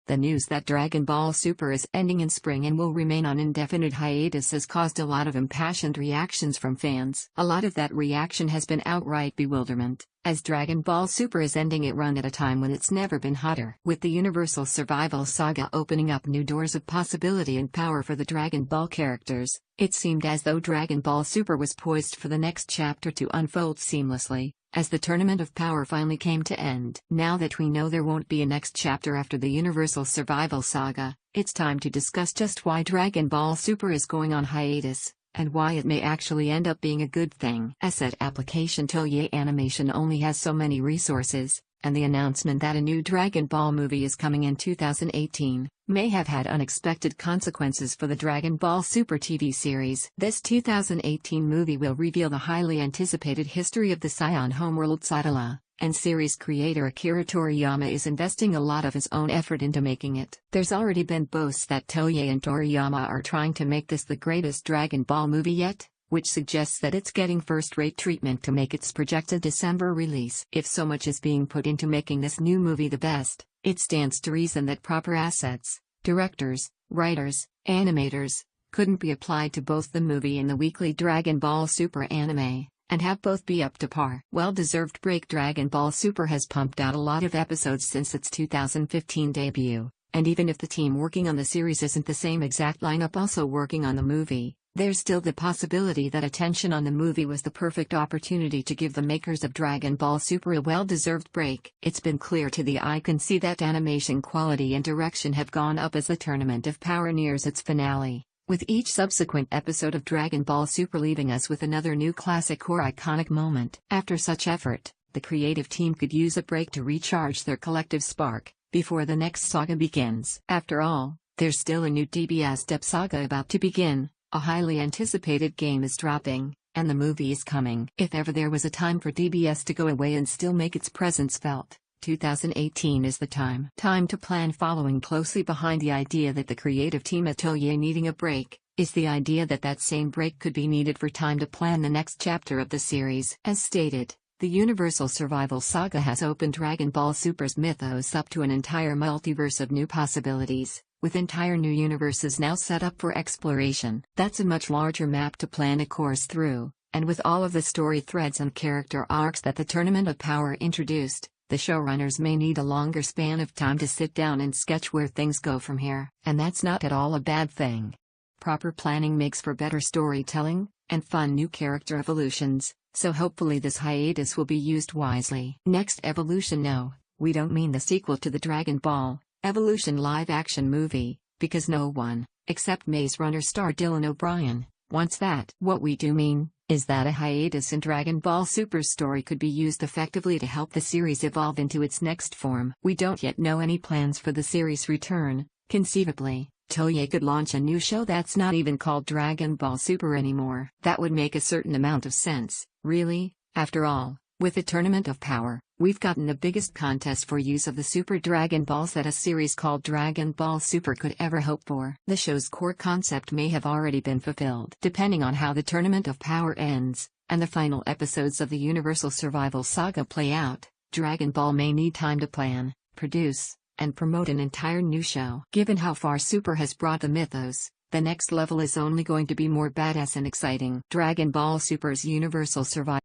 The news that Dragon Ball Super is ending in spring and will remain on indefinite hiatus has caused a lot of impassioned reactions from fans. A lot of that reaction has been outright bewilderment, as Dragon Ball Super is ending its run at a time when it's never been hotter. With the Universal Survival Saga opening up new doors of possibility and power for the Dragon Ball characters, it seemed as though Dragon Ball Super was poised for the next chapter to unfold seamlessly, as the Tournament of Power finally came to end. Now that we know there won't be a next chapter after the Universal Survival Saga, it's time to discuss just why Dragon Ball Super is going on hiatus, and why it may actually end up being a good thing. Asset application: Toei Animation only has so many resources, and the announcement that a new Dragon Ball movie is coming in 2018 may have had unexpected consequences for the Dragon Ball Super TV series. This 2018 movie will reveal the highly anticipated history of the Scion homeworld Saitama, and series creator Akira Toriyama is investing a lot of his own effort into making it. There's already been boasts that Toei and Toriyama are trying to make this the greatest Dragon Ball movie yet, which suggests that it's getting first-rate treatment to make its projected December release. If so much is being put into making this new movie the best, it stands to reason that proper assets, directors, writers, animators, couldn't be applied to both the movie and the weekly Dragon Ball Super anime, and have both be up to par. Well-deserved break. Dragon Ball Super has pumped out a lot of episodes since its 2015 debut, and even if the team working on the series isn't the same exact lineup also working on the movie, there's still the possibility that attention on the movie was the perfect opportunity to give the makers of Dragon Ball Super a well-deserved break. It's been clear to the eye can see that animation quality and direction have gone up as the Tournament of Power nears its finale, with each subsequent episode of Dragon Ball Super leaving us with another new classic or iconic moment. After such effort, the creative team could use a break to recharge their collective spark before the next saga begins. After all, there's still a new DBS Step saga about to begin. A highly anticipated game is dropping, and the movie is coming. If ever there was a time for DBS to go away and still make its presence felt, 2018 is the time. Time to plan. Following closely behind the idea that the creative team at Toei needing a break, is the idea that that same break could be needed for time to plan the next chapter of the series. As stated, the Universal Survival Saga has opened Dragon Ball Super's mythos up to an entire multiverse of new possibilities, with entire new universes now set up for exploration. That's a much larger map to plan a course through, and with all of the story threads and character arcs that the Tournament of Power introduced, the showrunners may need a longer span of time to sit down and sketch where things go from here. And that's not at all a bad thing. Proper planning makes for better storytelling, and fun new character evolutions, so hopefully this hiatus will be used wisely. Next, Evolution. No, we don't mean the sequel to the Dragon Ball Evolution live-action movie, because no one, except Maze Runner star Dylan O'Brien, wants that. What we do mean is that a hiatus in Dragon Ball Super's story could be used effectively to help the series evolve into its next form. We don't yet know any plans for the series' return. Conceivably, Toei could launch a new show that's not even called Dragon Ball Super anymore. That would make a certain amount of sense, really. After all, with the Tournament of Power, we've gotten the biggest contest for use of the Super Dragon Balls that a series called Dragon Ball Super could ever hope for. The show's core concept may have already been fulfilled. Depending on how the Tournament of Power ends, and the final episodes of the Universal Survival Saga play out, Dragon Ball may need time to plan, produce, and promote an entire new show. Given how far Super has brought the mythos, the next level is only going to be more badass and exciting. Dragon Ball Super's Universal Survival